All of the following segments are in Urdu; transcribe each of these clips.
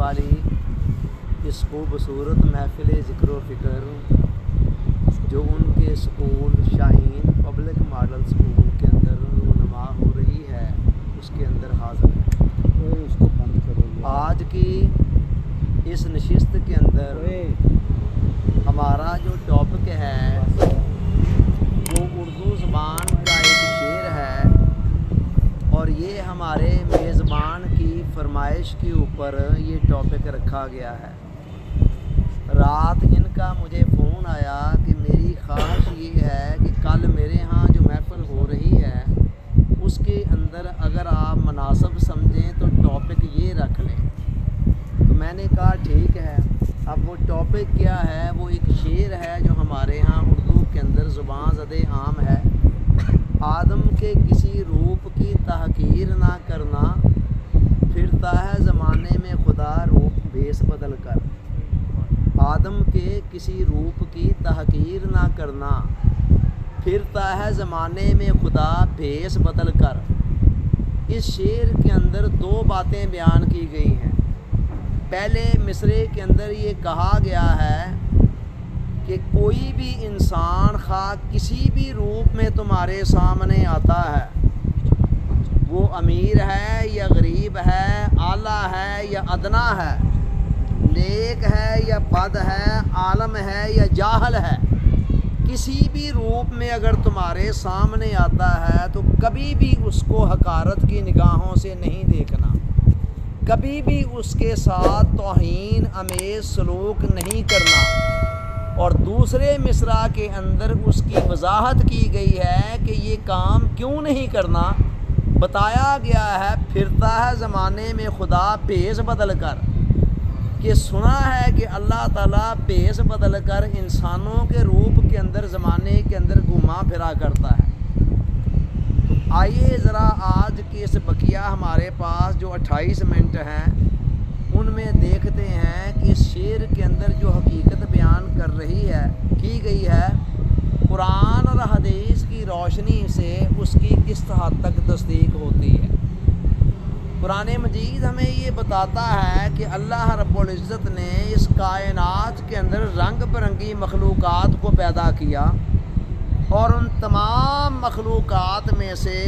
والی اس خوبصورت محفل ذکر و فکر جو ان کے سکول شاہین پبلک ماڈل سکول کے اندر رونما ہو رہی ہے اس کے اندر حاضر ہے۔ اس کو بند کرو۔ آج کی اس نشست کے اندر ہمارا جو ٹاپک ہے وہ اردو زبان کا ایک شعر ہے، اور یہ ہمارے میزبان کی فرمائش کے اوپر یہ ٹاپک رکھا گیا ہے۔ رات ان کا مجھے فون آیا کہ میری خواہش یہ ہے کہ کل میرے ہاں جو محفل ہو رہی ہے اس کے اندر اگر آپ مناسب سمجھیں تو ٹاپک یہ رکھ لیں، تو میں نے کہا ٹھیک ہے۔ اب وہ ٹاپک کیا ہے؟ وہ ایک شعر ہے جو ہمارے ہاں اردو کے اندر زبان زد عام ہے۔ آدم کے کسی روپ کی تحقیر نہ کرنا، پھرتا ہے زمانے میں خدا روپ بھیس بدل کر۔ آدم کے کسی روپ کی تحقیر نہ کرنا، پھرتا ہے زمانے میں خدا بھیس بدل کر۔ اس شعر کے اندر دو باتیں بیان کی گئی ہیں۔ پہلے مصرعے کے اندر یہ کہا گیا ہے کہ کوئی بھی انسان خواہ کسی بھی روپ میں تمہارے سامنے آتا ہے، وہ امیر ہے یا غریب ہے، اعلیٰ ہے یا ادنا ہے، نیک ہے یا بد ہے، عالم ہے یا جاہل ہے، کسی بھی روپ میں اگر تمہارے سامنے آتا ہے تو کبھی بھی اس کو حقارت کی نگاہوں سے نہیں دیکھنا، کبھی بھی اس کے ساتھ توہین امیز سلوک نہیں کرنا۔ اور دوسرے مصرع کے اندر اس کی وضاحت کی گئی ہے کہ یہ کام کیوں نہیں کرنا۔ بتایا گیا ہے پھرتا ہے زمانے میں خدا بھیس بدل کر، کہ سنا ہے کہ اللہ تعالیٰ بھیس بدل کر انسانوں کے روپ کے اندر زمانے کے اندر گھوما پھرا کرتا ہے۔ تو آئیے ذرا آج کی اس بقیہ ہمارے پاس جو 28 منٹ ہیں ان میں دیکھتے ہیں کہ اس شعر کے اندر جو حقیقت بیان کی گئی ہے قرآن اور حدیث کی روشنی سے اس کی کس حد تک تصدیق ہوتی ہے۔ قرآن مجید ہمیں یہ بتاتا ہے کہ اللہ رب العزت نے اس کائنات کے اندر رنگ برنگی مخلوقات کو پیدا کیا، اور ان تمام مخلوقات میں سے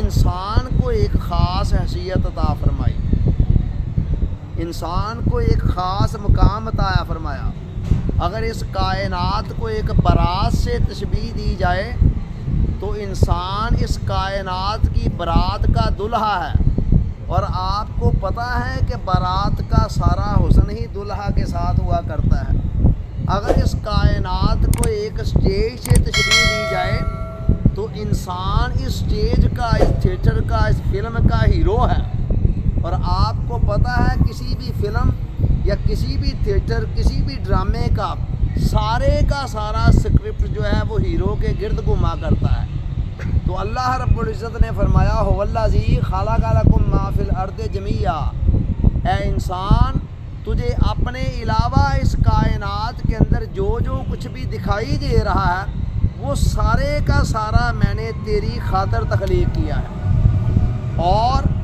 انسان کو ایک خاص حیثیت عطا فرمائی، انسان کو ایک خاص مقام عطا فرمایا۔ اگر اس کائنات کو ایک بارات سے تشبیہ دی جائے تو انسان اس کائنات کی بارات کا دلہا ہے، اور آپ کو پتہ ہے کہ بارات کا سارا حسن ہی دلہا کے ساتھ ہوا کرتا ہے۔ اگر اس کائنات کو ایک سٹیج سے تشبیہ دی جائے تو انسان اس سٹیج کا، اس تھیٹر کا، اس فلم کا ہیرو ہے، اور آپ کو پتہ ہے کسی بھی فلم یا کسی بھی تھیٹر، کسی بھی ڈرامے کا سارا سکرپٹ جو ہے وہ ہیرو کے گرد گھوما کرتا ہے۔ تو اللہ رب العزت نے فرمایا هو الذی خلق لکم ما فی الارض جمیعا، اے انسان تجھے اپنے علاوہ اس کائنات کے اندر جو کچھ بھی دکھائی دے رہا ہے وہ سارے کا سارا میں نے تیری خاطر تخلیق کیا ہے۔ اور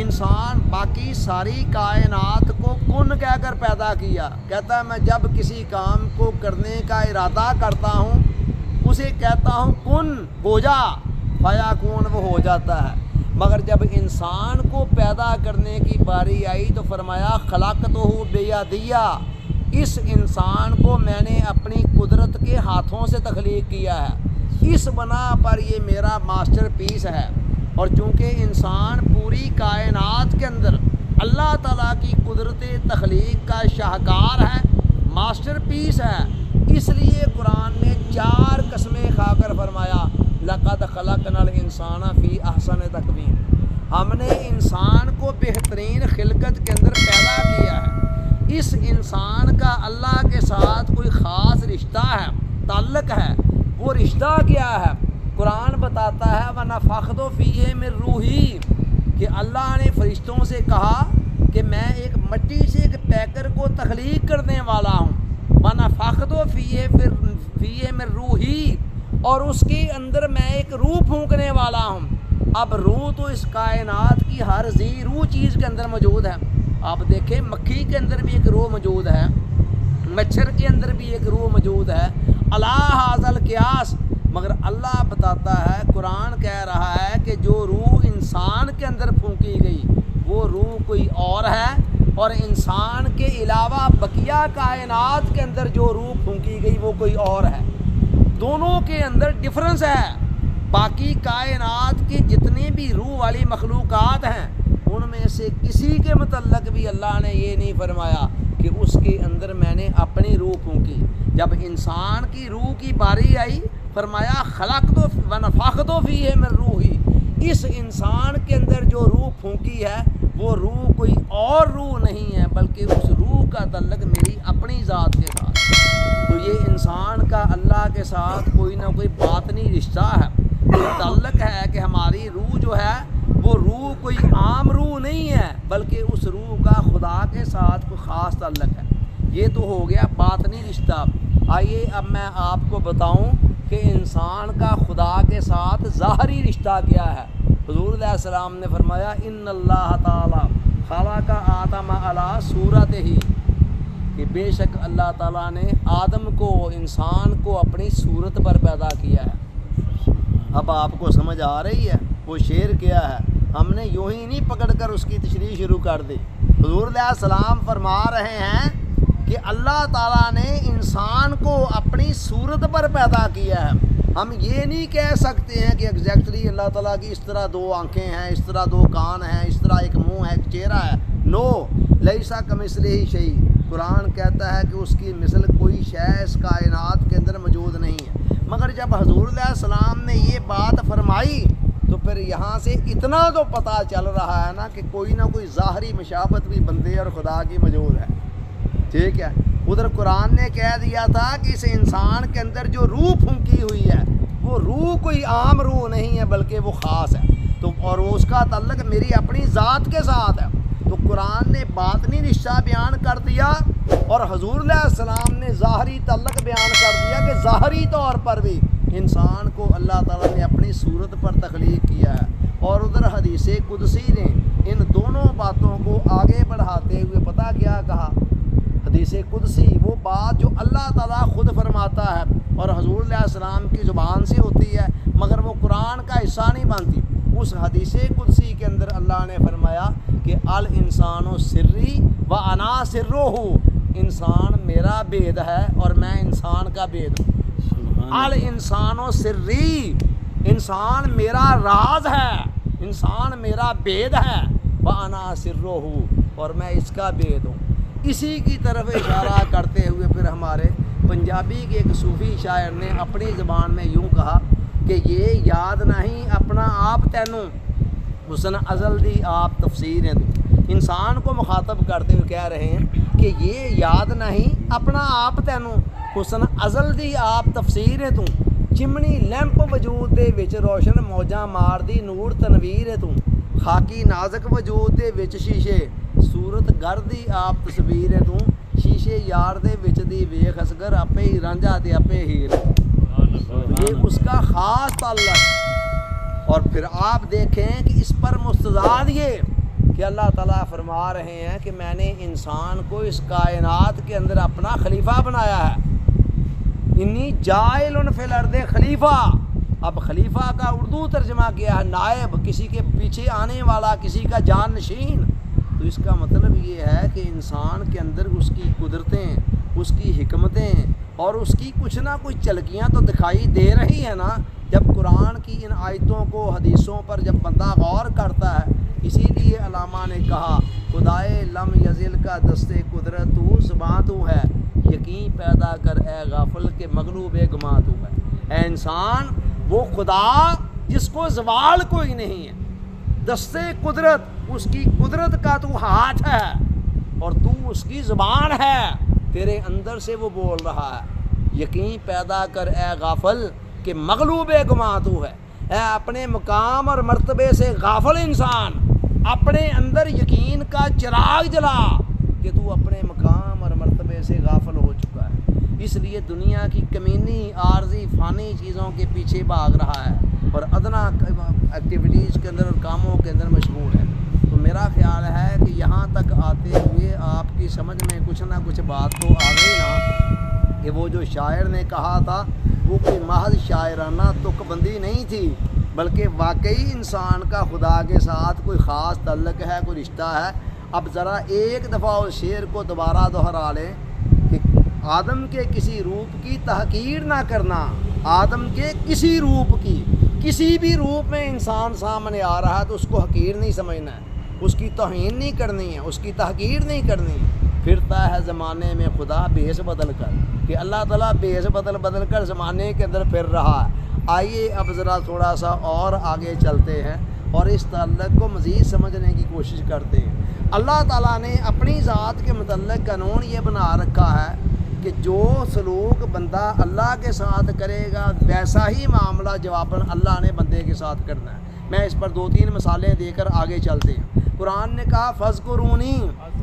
انسان باقی ساری کائنات کو کن کہہ کر پیدا کیا۔ کہتا ہے میں جب کسی کام کو کرنے کا ارادہ کرتا ہوں اسے کہتا ہوں کن ہو جا، فیکون، وہ ہو جاتا ہے۔ مگر جب انسان کو پیدا کرنے کی باری آئی تو فرمایا خلقتہ بیدیا، اس انسان کو میں نے اپنی قدرت کے ہاتھوں سے تخلیق کیا ہے، اس بنا پر یہ میرا ماسٹر پیس ہے۔ اور چونکہ انسان پوری کائنات کے اندر اللہ تعالیٰ کی قدرت تخلیق کا شاہکار ہے، ماسٹر پیس ہے، اس لیے قرآن نے 4 قسمیں کھا کر فرمایا لقد خلقنا الانسان فی احسن تقویم، ہم نے انسان کو بہترین خلقت کے اندر پیدا کیا ہے۔ اس انسان کا اللہ کے ساتھ کوئی خاص رشتہ ہے، تعلق ہے۔ وہ رشتہ کیا ہے؟ قرآن بتاتا ہے وَنَفَخْتُ فِيهِ مِن رُوحِي، کہ اللہ نے فرشتوں سے کہا کہ میں ایک مٹی سے ایک پیکر کو تخلیق کرنے والا ہوں، وَنَفَخْتُ فِيهِ مِن رُوحِي، اور اس کے اندر میں ایک روح پھونکنے والا ہوں۔ اب روح تو اس کائنات کی ہر ذی روح چیز کے اندر موجود ہے۔ آپ دیکھیں مکھی کے اندر بھی ایک روح موجود ہے، مچھر کے اندر بھی ایک روح موجود ہے، الا ھذا القیاس، مگر اللہ بتاتا ہے، قرآن کہہ رہا ہے کہ جو روح انسان کے اندر پھونکی گئی وہ روح کوئی اور ہے، اور انسان کے علاوہ بقیہ کائنات کے اندر جو روح پھونکی گئی وہ کوئی اور ہے۔ دونوں کے اندر ڈفرنس ہے۔ باقی کائنات کی جتنی بھی روح والی مخلوقات ہیں ان میں سے کسی کے متعلق بھی اللہ نے یہ نہیں فرمایا کہ اس کے اندر میں نے اپنی روح پھونکی۔ جب انسان کی روح کی باری آئی فرمایا خلقت ونفخت فیہ من روحی، اس انسان کے اندر جو روح پھونکی ہے وہ روح کوئی اور روح نہیں ہے بلکہ اس روح کا تعلق میری اپنی ذات کے ساتھ۔ تو یہ انسان کا اللہ کے ساتھ کوئی نہ کوئی باطنی رشتہ ہے، تعلق ہے کہ ہماری روح جو ہے وہ روح کوئی عام روح نہیں ہے بلکہ اس روح کا خدا کے ساتھ کوئی خاص تعلق ہے۔ یہ تو ہو گیا باطنی رشتہ۔ آئیے اب میں آپ کو بتاؤں کہ انسان کا خدا کے ساتھ ظاہری رشتہ کیا ہے۔ حضور علیہ السلام نے فرمایا ان اللہ تعالی خلق آدم علی صورتہ، کہ بے شک اللہ تعالیٰ نے آدم کو، انسان کو اپنی صورت پر پیدا کیا ہے۔ اب آپ کو سمجھ آ رہی ہے وہ شعر کیا ہے؟ ہم نے یوں ہی نہیں پکڑ کر اس کی تشریح شروع کر دی۔ حضور علیہ السلام فرما رہے ہیں کہ اللہ تعالیٰ نے انسان کو اپنی صورت پر پیدا کیا ہے۔ ہم یہ نہیں کہہ سکتے ہیں کہ ایگزیکٹلی اللہ تعالیٰ کی اس طرح دو آنکھیں ہیں، اس طرح دو کان ہیں، اس طرح ایک منہ ہے، ایک چہرہ ہے۔ نو، لیسا کمثلہ شیء، قرآن کہتا ہے کہ اس کی مثل کوئی شے اس کائنات کے اندر موجود نہیں ہے۔ مگر جب حضور علیہ السلام نے یہ بات فرمائی تو پھر یہاں سے اتنا تو پتہ چل رہا ہے نا کہ کوئی نہ کوئی ظاہری مشابہت بھی بندے اور خدا کی موجود ہے۔ ٹھیک ہے، ادھر قرآن نے کہہ دیا تھا کہ اس انسان کے اندر جو روح پھونکی ہوئی ہے وہ روح کوئی عام روح نہیں ہے بلکہ وہ خاص ہے، تو اور اس کا تعلق میری اپنی ذات کے ساتھ ہے۔ تو قرآن نے باطنی رشتہ بیان کر دیا اور حضور علیہ السلام نے ظاہری تعلق بیان کر دیا کہ ظاہری طور پر بھی انسان کو اللہ تعالیٰ نے اپنی صورت پر تخلیق کیا ہے۔ اور ادھر حدیث قدسی نے ان دونوں باتوں کو آگے بڑھاتے ہوئے پتہ کیا کہا؟ حدیث قدسی وہ بات جو اللہ تعالیٰ خود فرماتا ہے اور حضور علیہ السلام کی زبان سے ہوتی ہے مگر وہ قرآن کا حصہ نہیں بنتی۔ اس حدیث قدسی کے اندر اللہ نے فرمایا کہ الانسان سری و انا سرہ، انسان میرا بید ہے اور میں انسان کا بید ہوں۔ الانسان سری، انسان میرا راز ہے، انسان میرا بید ہے، و انا سرہ، اور میں اس کا بید ہوں۔ اسی کی طرف اشارہ کرتے ہوئے پھر ہمارے پنجابی کے ایک صوفی شاعر نے اپنی زبان میں یوں کہا کہ یہ یاد نہیں اپنا آپ تینوں حسن ازل دی آپ تفسیریں تو، انسان کو مخاطب کرتے ہوئے کہہ رہے ہیں کہ یہ یاد نہیں اپنا آپ تینوں حسن ازل دی آپ تفسیریں تو، چمنی لیمپ وجود دے وچ روشن موجاں مار دی نور تنویر ہے تو، خاکی نازک وجود دے وچ شیشے صورت گر دی آپ تصویر ہے تو، شیشے یار دے وچ دی ویکھ اصغر اپے ہی رانجھا تے اپے ہیر، یہ اس کا خاص تعلق۔ اور پھر آپ دیکھیں کہ اس پر مستضاد یہ کہ اللہ تعالیٰ فرما رہے ہیں کہ میں نے انسان کو اس کائنات کے اندر اپنا خلیفہ بنایا ہے، انی جاعل فی الارض خلیفہ۔ اب خلیفہ کا اردو ترجمہ کیا ہے نائب، کسی کے پیچھے آنے والا، کسی کا جان نشین۔ تو اس کا مطلب یہ ہے کہ انسان کے اندر اس کی قدرتیں، اس کی حکمتیں اور اس کی کچھ نہ کچھ چلکیاں تو دکھائی دے رہی ہیں نا۔ جب قرآن کی ان آیتوں کو، حدیثوں پر جب بندہ غور کرتا ہے، اسی لیے علامہ نے کہا خدائے لم یزل کا دستے قدرت تو زباں تو ہے، یقین پیدا کر اے غافل کے مغلوب گماں تو ہے۔ اے انسان، وہ خدا جس کو زوال کوئی نہیں ہے، دستے قدرت، اس کی قدرت کا تو ہاتھ ہے اور تو اس کی زبان ہے، تیرے اندر سے وہ بول رہا ہے۔ یقین پیدا کر اے غافل کہ مغلوب گماں تو ہے۔ اے اپنے مقام اور مرتبے سے غافل انسان، اپنے اندر یقین کا چراغ جلا کہ تو اپنے مقام اور مرتبے سے غافل ہو چکا ہے، اس لیے دنیا کی کمینی، عارضی، فانی چیزوں کے پیچھے بھاگ رہا ہے اور ادنا ایکٹیویٹیز کے اندر اور کاموں کے اندر مشغول ہے۔ تو میرا خیال ہے کہ یہاں تک آتے ہوئے آپ کی سمجھ میں کچھ نہ کچھ بات تو آ گئی نا کہ وہ جو شاعر نے کہا تھا وہ کوئی محض شاعرانہ تک بندی نہیں تھی، بلکہ واقعی انسان کا خدا کے ساتھ کوئی خاص تعلق ہے، کوئی رشتہ ہے۔ اب ذرا ایک دفعہ اس شعر کو دوبارہ دہرا لیں کہ آدم کے کسی روپ کی تحقیر نہ کرنا، آدم کے کسی روپ کی، کسی بھی روپ میں انسان سامنے آ رہا ہے تو اس کو حقیر نہیں سمجھنا ہے، اس کی توہین نہیں کرنی ہے، اس کی تحقیر نہیں کرنی ہے۔ پھرتا ہے زمانے میں خدا بھیس بدل کر، کہ اللہ تعالیٰ بھیس بدل کر زمانے کے اندر پھر رہا ہے۔ آئیے اب ذرا تھوڑا سا اور آگے چلتے ہیں اور اس تعلق کو مزید سمجھنے کی کوشش کرتے ہیں۔ اللہ تعالیٰ نے اپنی ذات کے متعلق قانون یہ بنا رکھا ہے کہ جو سلوک بندہ اللہ کے ساتھ کرے گا ویسا ہی معاملہ جواباً اللہ نے بندے کے ساتھ کرنا ہے۔ میں اس پر 2-3 مثالیں دے کر آگے چلتے ہیں۔ قرآن نے کہا فَاذْكُرُونِی،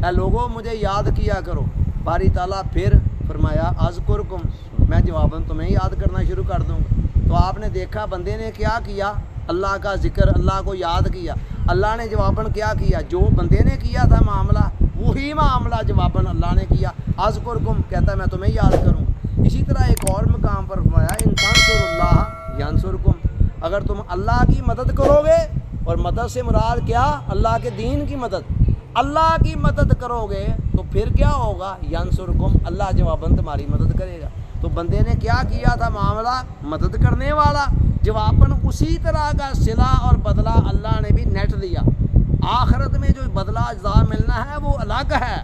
اے لوگوں مجھے یاد کیا کرو۔ باری تعالیٰ پھر فرمایا اذکرکم، میں جواباً تمہیں یاد کرنا شروع کر دوں گا۔ تو آپ نے دیکھا بندے نے کیا کیا، اللہ کا ذکر، اللہ کو یاد کیا۔ اللہ نے جواباً کیا کیا، جو بندے نے کیا تھا معاملہ وہی معاملہ جواباً اللہ نے کیا۔ اذکرکم کہتا ہے میں تمہیں یاد کروں۔ اسی طرح ایک اور مقام پر فرمایا ان تنصروا اللہ ینصرکم، اگر تم اللہ کی مدد کرو گے، اور مدد سے مراد کیا، اللہ کے دین کی مدد، اللہ کی مدد کرو گے تو پھر کیا ہوگا، ینصرکم، اللہ جواباً تمہاری مدد کرے گا۔ تو بندے نے کیا کیا تھا معاملہ، مدد کرنے والا، جواباً اسی طرح کا صلہ اور بدلہ اللہ نے بھی نیٹ دیا۔ آخرت میں جو بدلہ اجزاء ملنا ہے وہ الگ ہے،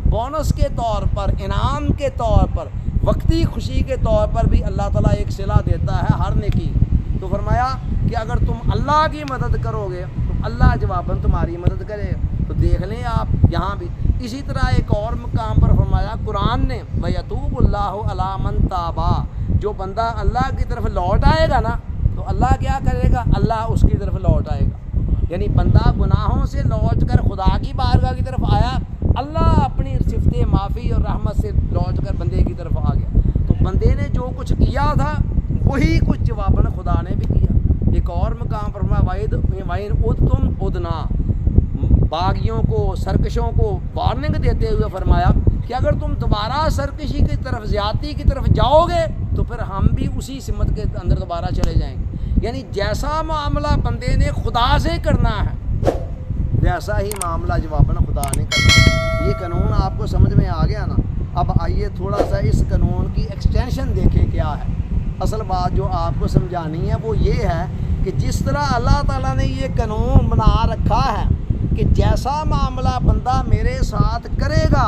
بونس کے طور پر، انعام کے طور پر، وقتی خوشی کے طور پر بھی اللہ تعالیٰ ایک صلہ دیتا ہے ہر نیکی۔ تو فرمایا کہ اگر تم اللہ کی مدد کرو گے تو اللہ جواباً تمہاری مدد کرے گا۔ تو دیکھ لیں آپ یہاں بھی اسی طرح ایک اور مقام پر فرمایا قرآن نے وَيَتُوبُ اللَّهُ عَلَىٰ مَن تَابَ، جو بندہ اللہ کی طرف لوٹ آئے گا نا تو اللہ کیا کرے گا، اللہ اس کی طرف لوٹ آئے گا۔ یعنی بندہ گناہوں سے لوٹ کر خدا کی بارگاہ کی طرف آیا، اللہ اپنی صفت معافی اور رحمت سے لوٹ کر بندے کی طرف آ گیا۔ تو بندے نے جو کچھ کیا تھا وہی کچھ جواباً خدا نے بھی کیا۔ ایک اور مقام پر فرمایا وَإِنْ عُدْتُمْ عُدْنَا، باغیوں کو، سرکشوں کو وارننگ دیتے ہوئے فرمایا کہ اگر تم دوبارہ سرکشی کی طرف، زیادتی کی طرف جاؤ گے تو پھر ہم بھی اسی سمت کے اندر دوبارہ چلے جائیں گے۔ یعنی جیسا معاملہ بندے نے خدا سے کرنا ہے ویسا ہی معاملہ جواباً خدا نے کرنا ہے۔ یہ قانون آپ کو سمجھ میں آ گیا نا؟ اب آئیے تھوڑا سا اس قانون کی ایکسٹینشن دیکھیں کیا ہے۔ اصل بات جو آپ کو سمجھانی ہے وہ یہ ہے کہ جس طرح اللہ تعالیٰ نے یہ قانون بنا رکھا ہے کہ جیسا معاملہ بندہ میرے ساتھ کرے گا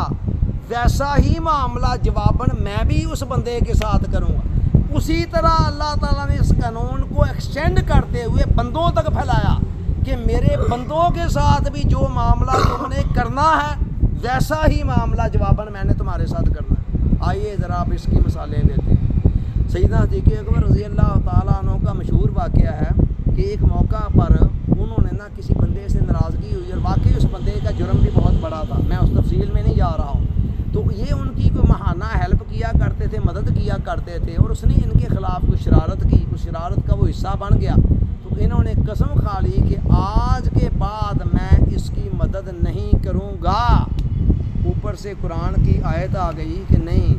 ویسا ہی معاملہ جواباً میں بھی اس بندے کے ساتھ کروں گا، اسی طرح اللہ تعالیٰ نے اس قانون کو ایکسٹینڈ کرتے ہوئے بندوں تک پھیلایا کہ میرے بندوں کے ساتھ بھی جو معاملہ تم نے کرنا ہے ویسا ہی معاملہ جواباً میں نے تمہارے ساتھ کرنا ہے۔ آئیے ذرا آپ اس کی مثالیں لیتے ہیں۔ سیدنا صدیق اکبر رضی اللہ تعالیٰ عنہ کا مشہور واقعہ ہے کہ ایک موقع پر انہوں نے نا کسی بندے سے ناراضگی ہوئی، اور واقعی اس بندے کا جرم بھی بہت بڑا تھا، میں اس تفصیل میں نہیں جا رہا ہوں۔ تو یہ ان کی کوئی ماہانہ ہیلپ کیا کرتے تھے، مدد کیا کرتے تھے، اور اس نے ان کے خلاف کچھ شرارت کی، اس شرارت کا وہ حصہ بن گیا۔ تو انہوں نے قسم کھا لی کہ آج کے بعد میں اس کی مدد نہیں کروں گا۔ اوپر سے قرآن کی آیت آ گئی کہ نہیں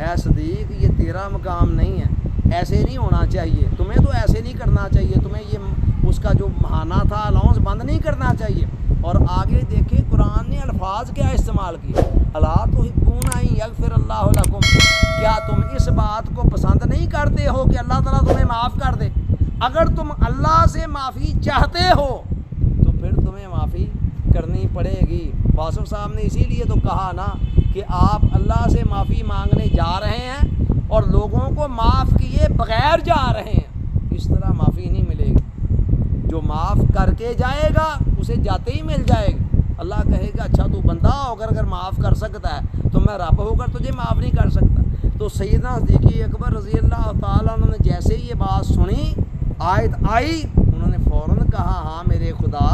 اے صدیق، یہ تیرا مقام نہیں ہے، ایسے نہیں ہونا چاہیے، تمہیں تو ایسے نہیں کرنا چاہیے، تمہیں یہ اس کا جو ماہانہ تھا الاؤنس بند نہیں کرنا چاہیے۔ اور آگے دیکھیں قرآن نے الفاظ کیا استعمال کیے، الا تحبون ان یغفر اللہ لکم، کیا تم اس بات کو پسند نہیں کرتے ہو کہ اللہ تعالیٰ تمہیں معاف کر دے؟ اگر تم اللہ سے معافی چاہتے ہو تو پھر تمہیں معافی کرنی پڑے گی۔ واصف صاحب نے اسی لیے تو کہا نا کہ آپ اللہ سے معافی مانگنے جا رہے ہیں اور لوگوں کو معاف کیے بغیر جا رہے ہیں، اس طرح معافی نہیں ملے گی۔ جو معاف کر کے جائے گا اسے جاتے ہی مل جائے گا۔ اللہ کہے گا اچھا تو بندہ ہو کر اگر معاف کر سکتا ہے تو میں رب ہو کر تجھے معاف نہیں کر سکتا۔ تو سیدنا صدیق اکبر رضی اللہ تعالیٰ عنہ نے جیسے یہ بات سنی، آیت آئی، انہوں نے فوراً کہا ہاں میرے خدا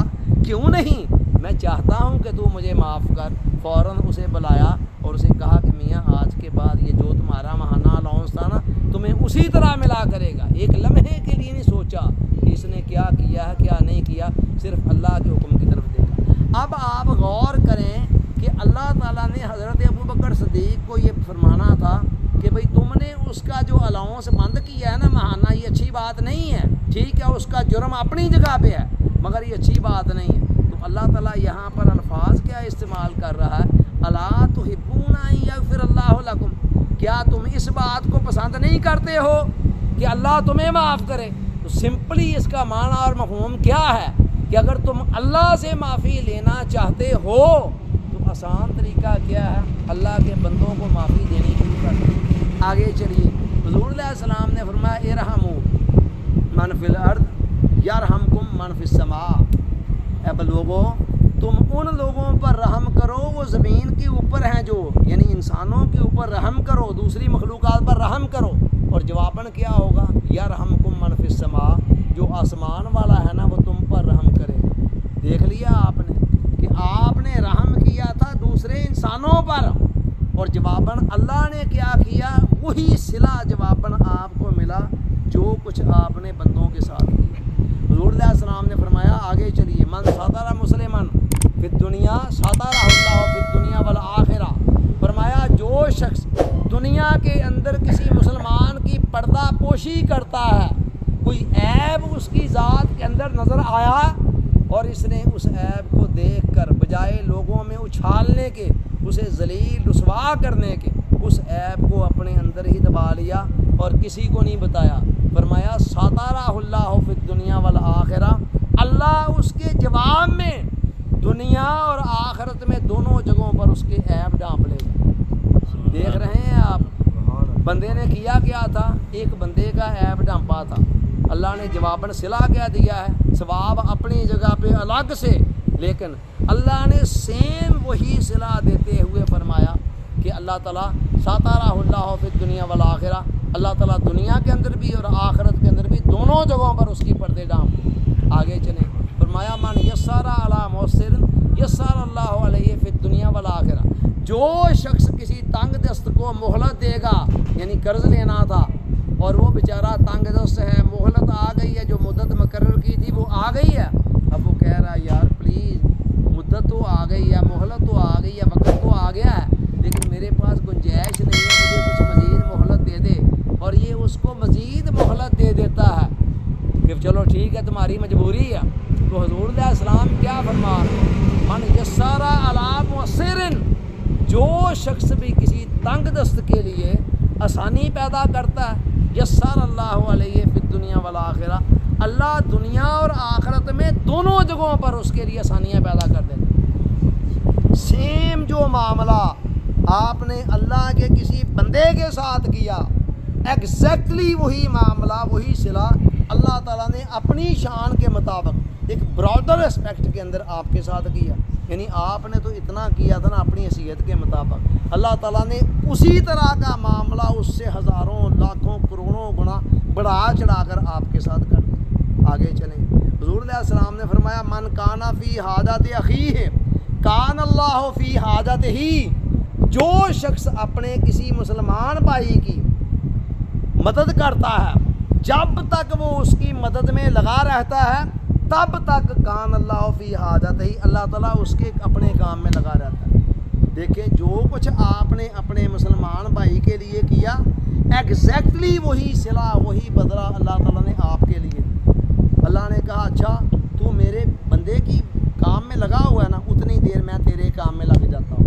کیوں نہیں، میں چاہتا ہوں کہ تو مجھے معاف کر۔ فوراً اسے بلایا اور اسے کہا کہ میاں آج کے بعد یہ جو تمہارا ماہانہ الاؤنس تھا نا تمہیں اسی طرح ملا کرے گا۔ ایک لمحے کے لیے نہیں سوچا کہ اس نے کیا کیا ہے کیا نہیں کیا، صرف اللہ کے حکم کی طرف دیکھا۔ اب آپ غور کریں کہ اللہ تعالیٰ نے حضرت ابوبکر صدیق کو یہ فرمانا تھا کہ بھئی تم نے اس کا جو الاؤنس بند کیا ہے نا ماہانہ، یہ اچھی بات نہیں ہے، ٹھیک ہے اس کا جرم اپنی جگہ پہ ہے مگر یہ اچھی بات نہیں ہے۔ تو اللہ تعالیٰ یہاں پر الفاظ کیا استعمال کر رہا ہے، الا تحبون ان یغفر اللہ لکم، کیا تم اس بات کو پسند نہیں کرتے ہو کہ اللہ تمہیں معاف کرے؟ تو سمپلی اس کا معنی اور مفہوم کیا ہے کہ اگر تم اللہ سے معافی لینا چاہتے ہو تو آسان طریقہ کیا ہے، اللہ کے بندوں کو معافی دینی شروع کر دیں۔ آگے چلیے، حضور علیہ السلام نے فرمایا ارحموا من فی الارض یرحمکم من فی السماء، اے لوگوں تم ان لوگوں پر رحم کرو وہ زمین کے اوپر ہیں، جو یعنی انسانوں کے اوپر رحم کرو، دوسری مخلوقات پر رحم کرو، اور جواباً کیا ہوگا، یرحمکم من فی السماء، جو آسمان والا ہے نا وہ تم پر رحم کرے گا۔ دیکھ لیا آپ نے کہ آپ نے رحم کیا تھا دوسرے انسانوں پر، اور جواباً اللہ نے کیا کیا، وہی صلہ جواباً آپ کو ملا جو کچھ آپ نے بندوں کے ساتھ کیا۔ حضور علیہ السلام نے فرمایا آگے چلیے، من ستر مسلمن فی الدنیا سترہ اللہ فی الدنیا والآخرہ، فرمایا جو شخص دنیا کے اندر کسی مسلمان کی پردہ پوشی کرتا ہے، کوئی عیب اس کی ذات کے اندر نظر آیا اور اس نے اس عیب کو دیکھ کر بجائے لوگوں میں اچھالنے کے، اسے ذلیل رسوا کرنے کے، اس عیب کو اپنے اندر ہی دبا لیا اور کسی کو نہیں بتایا، فرمایا سترہ اللہ فی الدنیا والآخرہ، اللہ اس کے جواب میں دنیا اور آخرت میں دونوں جگہوں پر اس کے عیب ڈھانپ لے گا۔ دیکھ رہے ہیں آپ، بندے نے کیا تھا، ایک بندے کا عیب ڈھانپا تھا، اللہ نے جواباً صلہ کیا دیا ہے، ثواب اپنی جگہ پہ الگ سے، لیکن اللہ نے سیم وہی صلہ دیتے ہوئے فرمایا کہ اللہ تعالیٰ سترہ اللہ فی الدنیا والآخرہ، اللہ تعالیٰ دنیا کے اندر بھی اور آخرت کے اندر بھی دونوں جگہوں پر اس کی پردے ڈھانپ۔ آگے چلیں، فرمایا من یسر علی معسر یسر اللہ علیہ فی الدنیا والآخرہ، جو شخص کسی تنگ دست کو مہلت دے گا، یعنی قرض لینا تھا اور وہ بیچارہ تنگ دست ہے، مہلت آ گئی ہے، جو مدت مقرر کی تھی وہ آ گئی ہے، اب وہ کہہ رہا ہے یار پلیز مدت تو آ گئی ہے، مہلت تو آ گئی ہے، وقت تو آ گیا ہے، لیکن میرے پاس گنجائش نہیں ہے، مجھے کچھ مزید مہلت دے دے، اور یہ اس کو مزید مہلت دے دیتا ہے کہ چلو ٹھیک ہے تمہاری مجبوری ہے۔ تو حضور علیہ السلام کیا فرما رہے ہیں، من یسر علی معسر، جو شخص بھی کسی تنگ دست کے لیے آسانی پیدا کرتا ہے، یسر اللہ علیہ فی الدنیا والآخرہ، اللہ دنیا اور آخرت میں دونوں جگہوں پر اس کے لیے آسانیاں پیدا کر دیتے ہیں۔ سیم جو معاملہ آپ نے اللہ کے کسی بندے کے ساتھ کیا، ایگزیکٹلی وہی معاملہ، وہی صلہ اللہ تعالیٰ نے اپنی شان کے مطابق ایک براڈر اسپیکٹ کے اندر آپ کے ساتھ کیا، یعنی آپ نے تو اتنا کیا تھا نا اپنی حیثیت کے مطابق، اللہ تعالیٰ نے اسی طرح کا معاملہ اس سے ہزاروں لاکھوں کروڑوں گنا بڑھا چڑھا کر آپ کے ساتھ کر دیا۔ آگے چلیں، حضور علیہ السلام نے فرمایا من کان فی حاجت اخیہ کان اللہ فی حاجت ہی، جو شخص اپنے کسی مسلمان بھائی کی مدد کرتا ہے، جب تک وہ اس کی مدد میں لگا رہتا ہے تب تک کان اللہ فی حاجت ہی، اللہ تعالیٰ اس کے اپنے کام میں لگا رہتا ہے۔ دیکھیں جو کچھ آپ نے اپنے مسلمان بھائی کے لیے کیا، ایگزیکٹلی وہی صلہ، وہی بدلہ اللہ تعالیٰ نے آپ کے لیے۔ اللہ نے کہا اچھا تو میرے بندے کی کام میں لگا ہوا ہے نا، اتنی دیر میں تیرے کام میں لگ جاتا ہوں۔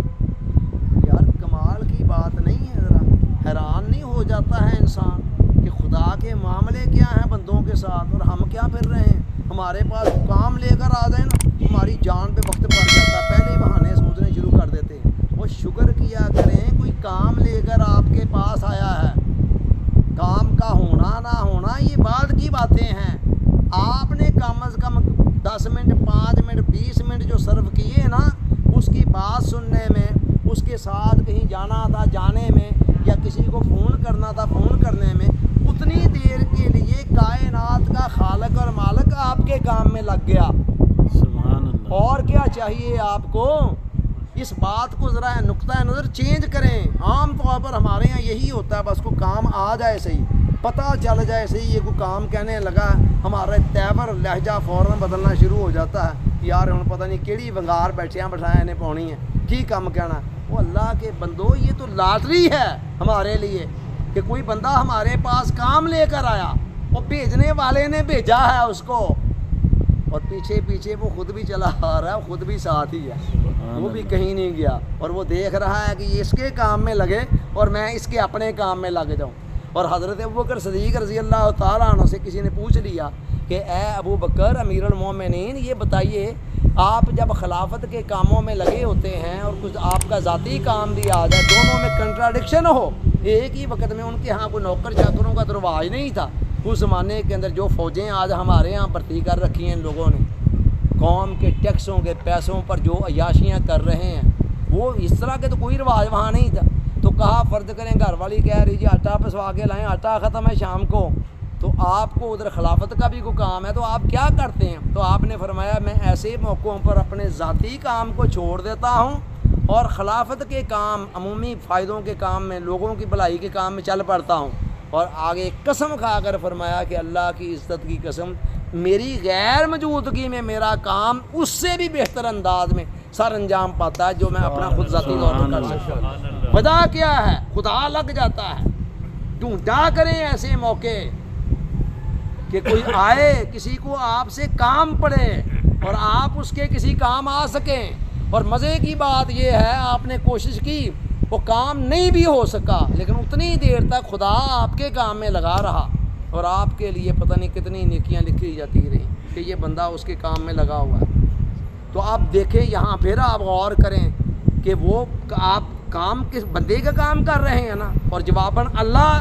یار کمال کی بات نہیں ہے؟ ذرا حیران نہیں ہو جاتا ہے انسان کہ خدا کے معاملے کیا ہیں بندوں کے ساتھ، اور ہم کیا پھر رہے ہیں، ہمارے پاس کام لے کر آ جائیں نا ہماری جان پہ وقت پڑ جاتا ہے، پہلے بہانے سوچنے شروع کر دیتے ہیں۔ وہ شکر کیا کریں کوئی کام لے کر آپ کے پاس آیا ہے، کام کا ہونا نہ ہونا یہ بعد کی باتیں ہیں۔ آپ نے کم از کم 10 منٹ 5 منٹ 20 منٹ جو سرو کیے نا، اس کی بات سننے میں، اس کے ساتھ کہیں جانا تھا جانے میں، یا کسی کو فون کرنا تھا فون کرنے میں، اتنی دیر کے لیے کائنات کا خالق اور مالک آپ کے کام میں لگ گیا۔ سبحان اللہ۔ اور کیا چاہیے آپ کو؟ اس بات کو ذرا نقطہ نظر چینج کریں۔ عام طور پر ہمارے یہاں یہی ہوتا ہے، بس کو کام آ جائے صحیح، پتہ چل جائے صحیح، یہ کوئی کام کہنے لگا، ہمارا تیور لہجہ فوراً بدلنا شروع ہو جاتا ہے یار ہوں پتہ نہیں کیڑی ونگار بیٹھیاں بٹھائے نے پاؤنی ہے کی کام کہنا. وہ اللہ کے بندو یہ تو لاٹری ہے ہمارے لیے کہ کوئی بندہ ہمارے پاس کام لے کر آیا, وہ بھیجنے والے نے بھیجا ہے اس کو, اور پیچھے پیچھے وہ خود بھی چلا آ رہا ہے, خود بھی ساتھ ہی ہے, وہ بھی کہیں نہیں گیا, اور وہ دیکھ رہا ہے کہ یہ اس کے کام میں لگے اور میں اس کے اپنے کام میں لگ جاؤں. اور حضرت ابوبکر صدیق رضی اللہ تعالیٰ عنہ سے کسی نے پوچھ لیا کہ اے ابو بکر امیر المومنین, یہ بتائیے آپ جب خلافت کے کاموں میں لگے ہوتے ہیں اور کچھ آپ کا ذاتی کام بھی آ جائے, دونوں میں کنٹراڈکشن ہو, ایک ہی وقت میں ان کے ہاں کوئی نوکر چاکروں کا تو رواج نہیں تھا اس زمانے کے اندر. جو فوجیں آج ہمارے ہاں بھرتی کر رکھی ہیں ان لوگوں نے, قوم کے ٹیکسوں کے پیسوں پر جو عیاشیاں کر رہے ہیں, وہ اس طرح کے تو کوئی رواج وہاں نہیں تھا. تو کہا فرض کریں گھر والی کہہ رہی جی آٹا پسوا کے لائیں, آٹا ختم ہے شام کو, تو آپ کو ادھر خلافت کا بھی کوئی کام ہے تو آپ کیا کرتے ہیں؟ تو آپ نے فرمایا میں ایسے موقعوں پر اپنے ذاتی کام کو چھوڑ دیتا ہوں اور خلافت کے کام, عمومی فائدوں کے کام میں, لوگوں کی بھلائی کے کام میں چل پڑتا ہوں. اور آگے قسم کھا کر فرمایا کہ اللہ کی عزت کی قسم, میری غیر موجودگی میں میرا کام اس سے بھی بہتر انداز میں سر انجام پاتا ہے جو میں اپنا خود ذاتی طور پر کر سکتا ہوں. وجہ کیا ہے؟ خدا لگ جاتا ہے. ڈھونڈا کریں ایسے موقع کہ کوئی آئے, کسی کو آپ سے کام پڑے اور آپ اس کے کسی کام آ سکیں. اور مزے کی بات یہ ہے آپ نے کوشش کی, وہ کام نہیں بھی ہو سکا, لیکن اتنی دیر تک خدا آپ کے کام میں لگا رہا اور آپ کے لیے پتہ نہیں کتنی نیکیاں لکھی جاتی رہیں کہ یہ بندہ اس کے کام میں لگا ہوا ہے. تو آپ دیکھیں یہاں پھر آپ غور کریں کہ وہ آپ کام کس بندے کا کام کر رہے ہیں نا, اور جواباً اللہ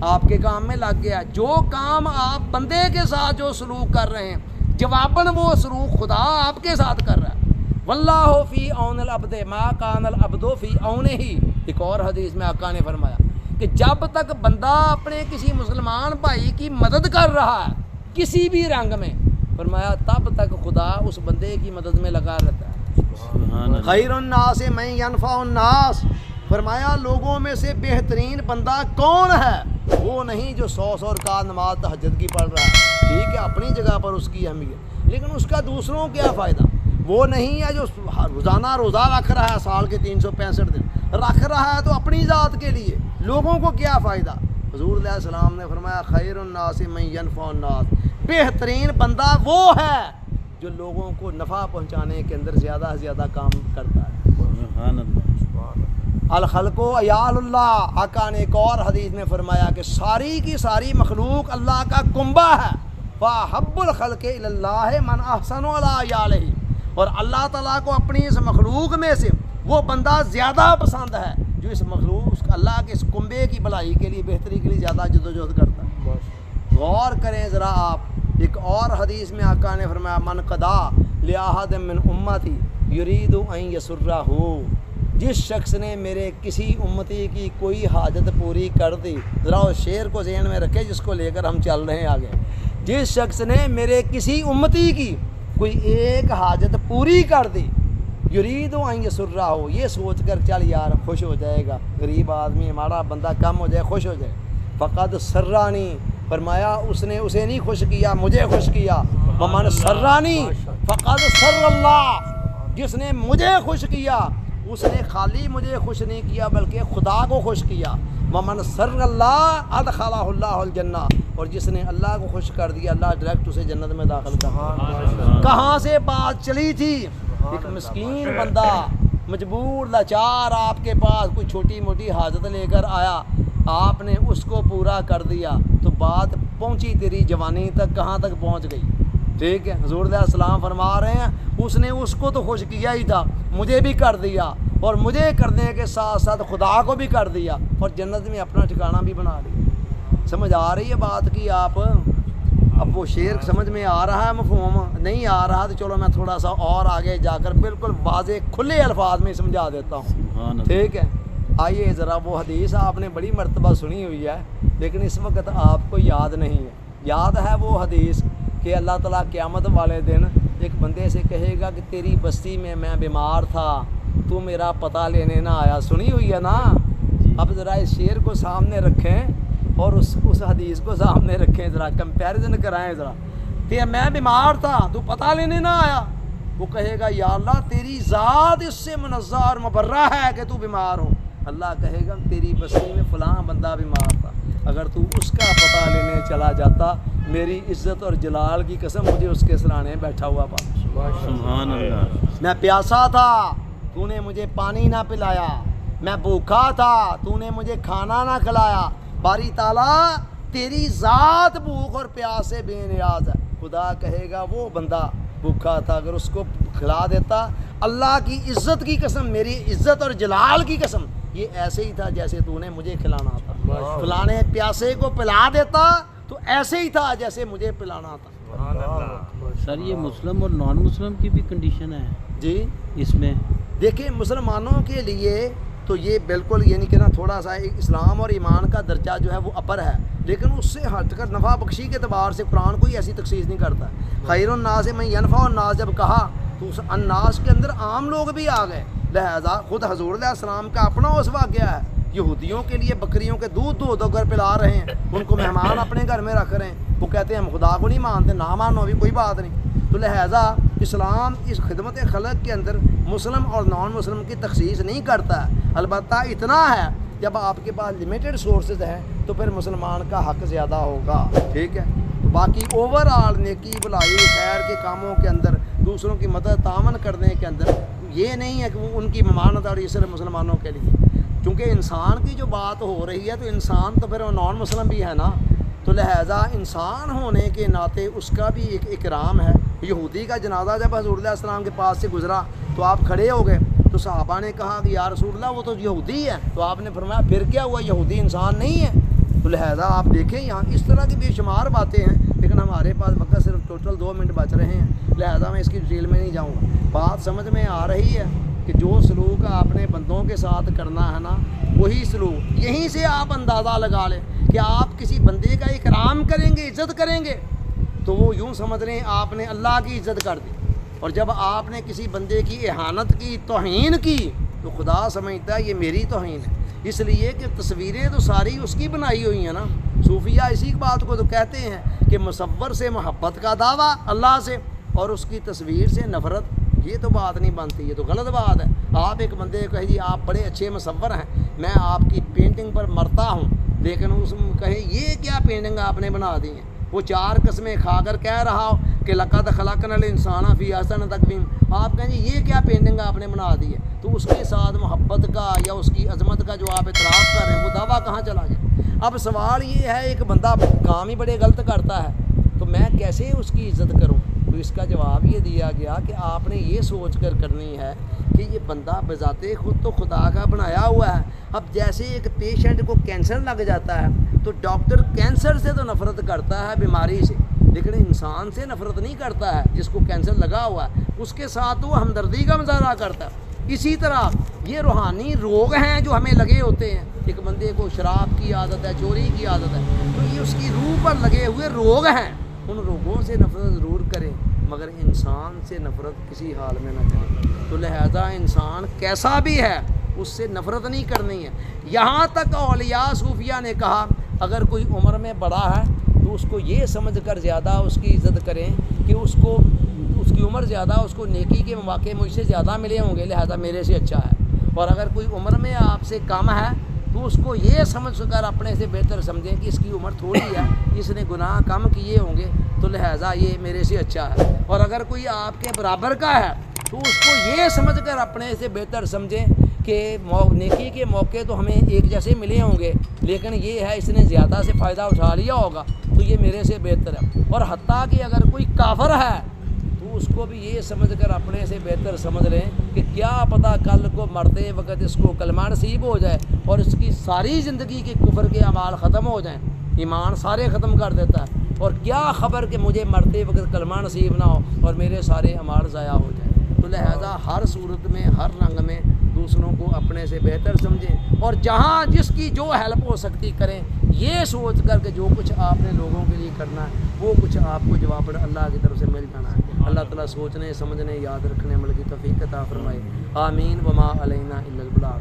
آپ کے کام میں لگ گیا. جو کام آپ بندے کے ساتھ جو سلوک کر رہے ہیں, جواباً وہ سلوک خدا آپ کے ساتھ کر رہا ہے. واللہ فی عون العبد ما کان العبد فی عونہ. ایک اور حدیث میں آقا نے فرمایا کہ جب تک بندہ اپنے کسی مسلمان بھائی کی مدد کر رہا ہے کسی بھی رنگ میں, فرمایا تب تک خدا اس بندے کی مدد میں لگا رہتا ہے. خیر الناس من ینفع الناس, فرمایا لوگوں میں سے بہترین بندہ کون ہے؟ وہ نہیں جو 100 رکعت نماز تہجد کی پڑھ رہا ہے, ٹھیک ہے اپنی جگہ پر اس کی اہمیت, لیکن اس کا دوسروں کیا فائدہ؟ وہ نہیں ہے جو روزانہ روزہ رکھ رہا ہے, سال کے 365 دن رکھ رہا ہے تو اپنی ذات کے لیے, لوگوں کو کیا فائدہ؟ حضور علیہ السلام نے فرمایا خیر الناس من ینفع الناس, بہترین بندہ وہ ہے جو لوگوں کو نفع پہنچانے کے اندر زیادہ سے زیادہ کام کرتا ہے. سبحان اللہ. الخلق عیال اللہ, آقا نے ایک اور حدیث میں فرمایا کہ ساری کی ساری مخلوق اللہ کا کنبہ ہے. فَحَبُّ الْخَلْقِ إِلَى اللَّهِ مَنْ أَحْسَنُ عَلَىٰ عِيَالِهِ, اور اللہ تعالیٰ کو اپنی اس مخلوق میں سے وہ بندہ زیادہ پسند ہے جو اس مخلوق اللہ کے اس کنبے کی بھلائی کے لیے, بہتری کے لیے زیادہ جدوجہد کرتا ہے. غور کریں ذرا آپ, ایک اور حدیث میں آقا نے فرمایا من قضا لأحد من امتی یرید ان یسرہ, جس شخص نے میرے کسی امتی کی کوئی حاجت پوری کر دی, ذرا اس شعر کو ذہن میں رکھے جس کو لے کر ہم چل رہے ہیں آگے. جس شخص نے میرے کسی امتی کی کوئی ایک حاجت پوری کر دی, یرید ان یسرہ, یہ سوچ کر چل یار خوش ہو جائے گا, غریب آدمی ہمارا بندہ کم ہو جائے خوش ہو جائے, فقد سرانی, فرمایا اس نے اسے نہیں خوش کیا مجھے خوش کیا. ومن سرانی فقد سر اللہ, جس نے مجھے خوش کیا اس نے خالی مجھے خوش نہیں کیا بلکہ خدا کو خوش کیا. ومن سر اللہ ادخلہ اللہ الجنہ, اور جس نے اللہ کو خوش کر دیا اللہ ڈائریکٹ اسے جنت میں داخل کر. کہاں سے بات چلی تھی؟ ایک مسکین بندہ مجبور لاچار آپ کے پاس کوئی چھوٹی موٹی حاجت لے کر آیا, آپ نے اس کو پورا کر دیا تو بات پہنچی تیری جوانی تک, کہاں تک پہنچ گئی. ٹھیک ہے, حضور علیہ السلام فرما رہے ہیں اس نے اس کو تو خوش کیا ہی تھا, مجھے بھی کر دیا, اور مجھے کرنے کے ساتھ ساتھ خدا کو بھی کر دیا, اور جنت میں اپنا ٹھکانہ بھی بنا لیا. سمجھ آ رہی ہے بات کی آپ؟ اب وہ شعر سمجھ میں آ رہا ہے, مفہوم نہیں آ رہا تو چلو میں تھوڑا سا اور آگے جا کر بالکل واضح کھلے الفاظ میں سمجھا دیتا ہوں. ٹھیک ہے, آئیے ذرا وہ حدیث آپ نے بڑی مرتبہ سنی ہوئی ہے لیکن اس وقت آپ کو یاد نہیں ہے. یاد ہے وہ حدیث کہ اللہ تعالیٰ قیامت والے دن ایک بندے سے کہے گا کہ تیری بستی میں بیمار تھا, تو میرا پتہ لینے نہ آیا. سنی ہوئی ہے نا؟ اب ذرا اس شعر کو سامنے رکھیں اور اس حدیث کو سامنے رکھیں, ذرا کمپیریزن کرائیں ذرا کہ میں بیمار تھا تو پتہ لینے نہ آیا. وہ کہے گا یا اللہ تیری ذات اس سے منزہ اور مبرہ ہے کہ تو بیمار ہو. اللہ کہے گا تیری بستی میں فلاں بندہ بیمار تھا, اگر تو اس کا پتہ لینے چلا جاتا میری عزت اور جلال کی قسم مجھے اس کے سرانے بیٹھا ہوا پا. سبحان اللہ. میں پیاسا تھا تو نے مجھے پانی نہ پلایا, میں بھوکا تھا تو نے مجھے کھانا نہ کھلایا. باری تعالیٰ تیری ذات بھوک اور پیاس سے بے نیاز ہے. خدا کہے گا وہ بندہ بھوکا تھا, اگر اس کو کھلا دیتا اللہ کی عزت کی قسم, میری عزت اور جلال کی قسم, یہ ایسے ہی تھا جیسے تو نے مجھے کھلانا تھا. فلانے پیاسے کو پلا دیتا تو ایسے ہی تھا جیسے مجھے پلانا تھا. سر یہ مسلم اور نان مسلم کی بھی کنڈیشن ہے جی اس میں؟ دیکھیں مسلمانوں کے لیے تو یہ بالکل یعنی کہ نا تھوڑا سا اسلام اور ایمان کا درجہ جو ہے وہ اپر ہے, لیکن اس سے ہٹ کر نفع بخشی کے اعتبار سے قرآن کوئی ایسی تخصیص نہیں کرتا. خیر الناس من ینفع الناس جب کہا تو اس الناس کے اندر عام لوگ بھی آ گئے. لہذا خود حضور علیہ السلام کا اپنا اسوہ کیا ہے, یہودیوں کے لیے بکریوں کے دودھ دو گھر پلا رہے ہیں, ان کو مہمان اپنے گھر میں رکھ رہے ہیں, وہ کہتے ہیں ہم خدا کو نہیں مانتے, نہ مانو بھی کوئی بات نہیں. تو لہذا اسلام اس خدمت خلق کے اندر مسلم اور نان مسلم کی تخصیص نہیں کرتا ہے. البتہ اتنا ہے جب آپ کے پاس لمیٹڈ سورسز ہیں تو پھر مسلمان کا حق زیادہ ہوگا, ٹھیک ہے. تو باقی اوور آل نیکی بلائی خیر کے کاموں کے اندر دوسروں کی مدد تعاون کرنے کے اندر یہ نہیں ہے کہ وہ ان کی ممانت اور یہ صرف مسلمانوں کے لیے, کیونکہ انسان کی جو بات ہو رہی ہے تو انسان تو پھر وہ نان مسلم بھی ہے نا. تو لہٰذا انسان ہونے کے ناطے اس کا بھی ایک اکرام ہے. یہودی کا جنازہ جب حضور علیہ السلام کے پاس سے گزرا تو آپ کھڑے ہو گئے, تو صحابہ نے کہا کہ یا رسول اللہ وہ تو یہودی ہے. تو آپ نے فرمایا پھر کیا ہوا, یہودی انسان نہیں ہے. تو لہذا آپ دیکھیں یہاں اس طرح کی بے شمار باتیں ہیں, لیکن ہمارے پاس وقت صرف ٹوٹل 2 منٹ بچ رہے ہیں, لہذا میں اس کی ڈیٹیل میں نہیں جاؤں گا. بات سمجھ میں آ رہی ہے کہ جو سلوک آپ نے بندوں کے ساتھ کرنا ہے نا وہی سلوک, یہیں سے آپ اندازہ لگا لیں کہ آپ کسی بندے کا اکرام کریں گے, عزت کریں گے, تو وہ یوں سمجھ لیں آپ نے اللہ کی عزت کر دی. اور جب آپ نے کسی بندے کی اہانت کی, توہین کی, تو خدا سمجھتا ہے یہ میری توہین ہے. اس لیے کہ تصویریں تو ساری اس کی بنائی ہوئی ہیں نا. صوفیہ اسی بات کو تو کہتے ہیں کہ مصور سے محبت کا دعویٰ اللہ سے اور اس کی تصویر سے نفرت, یہ تو بات نہیں بنتی, یہ تو غلط بات ہے. آپ ایک بندے کو کہیں جی آپ بڑے اچھے مصور ہیں, میں آپ کی پینٹنگ پر مرتا ہوں, لیکن اس میں کہیں یہ کیا پینٹنگ آپ نے بنا دی ہیں. وہ 4 قسمیں کھا کر کہہ رہا ہو کہ لقد خلقنا الانسان فی احسن تقویم, آپ کہیں جی یہ کیا پینٹنگ آپ نے بنا دی ہے. تو اس کے ساتھ محبت کا یا اس کی عظمت کا جو آپ اعتراف کر رہے ہیں وہ دعویٰ کہاں چلا گیا. اب سوال یہ ہے ایک بندہ کام ہی بڑے غلط کرتا ہے تو میں کیسے اس کی عزت کروں. تو اس کا جواب یہ دیا گیا کہ آپ نے یہ سوچ کر کرنی ہے کہ یہ بندہ بذات خود تو خدا کا بنایا ہوا ہے. اب جیسے ایک پیشنٹ کو کینسر لگ جاتا ہے تو ڈاکٹر کینسر سے تو نفرت کرتا ہے, بیماری سے, لیکن انسان سے نفرت نہیں کرتا ہے جس کو کینسر لگا ہوا ہے, اس کے ساتھ وہ ہمدردی کا مظاہرہ کرتا ہے. اسی طرح یہ روحانی روگ ہیں جو ہمیں لگے ہوتے ہیں. ایک بندے کو شراب کی عادت ہے, چوری کی عادت ہے, تو یہ اس کی روح پر لگے ہوئے روگ ہیں. ان روگوں سے نفرت ضرور کریں مگر انسان سے نفرت کسی حال میں نہ کریں. تو لہذا انسان کیسا بھی ہے اس سے نفرت نہیں کرنی ہے. یہاں تک اولیاء صوفیہ نے کہا اگر کوئی عمر میں بڑا ہے تو اس کو یہ سمجھ کر زیادہ اس کی عزت کریں کہ اس کی عمر زیادہ, اس کو نیکی کے مواقع مجھ سے زیادہ ملے ہوں گے, لہذا میرے سے اچھا ہے. اور اگر کوئی عمر میں آپ سے کم ہے تو اس کو یہ سمجھ کر اپنے سے بہتر سمجھیں کہ اس کی عمر تھوڑی ہے, اس نے گناہ کم کیے ہوں گے, تو لہٰذا یہ میرے سے اچھا ہے. اور اگر کوئی آپ کے برابر کا ہے تو اس کو یہ سمجھ کر اپنے سے بہتر سمجھیں کہ نیکی کے موقع تو ہمیں ایک جیسے ملے ہوں گے, لیکن یہ ہے اس نے زیادہ سے فائدہ اٹھا لیا ہوگا تو یہ میرے سے بہتر ہے. اور حتیٰ کہ اگر کوئی کافر ہے تو اس کو بھی یہ سمجھ کر اپنے سے بہتر سمجھ لیں کہ کیا پتہ کل کو مرتے وقت اس کو کلمہ نصیب ہو جائے اور اس کی ساری زندگی کے کفر کے اعمال ختم ہو جائیں. ایمان سارے ختم کر دیتا ہے, اور کیا خبر کہ مجھے مرتے وقت کلمہ نصیب نہ ہو اور میرے سارے اعمال ضائع ہو جائیں. تو لہذا ہر صورت میں, ہر رنگ میں دوسروں کو اپنے سے بہتر سمجھیں, اور جہاں جس کی جو ہیلپ ہو سکتی کریں, یہ سوچ کر کہ جو کچھ آپ نے لوگوں کے لیے کرنا ہے وہ کچھ آپ کو جواب اللہ کی طرف سے مل جانا ہے. اللہ تعالیٰ سوچنے, سمجھنے, یاد رکھنے عمل کی توفیق عطا فرمائے. آمین. وما علینا الا البلاغ.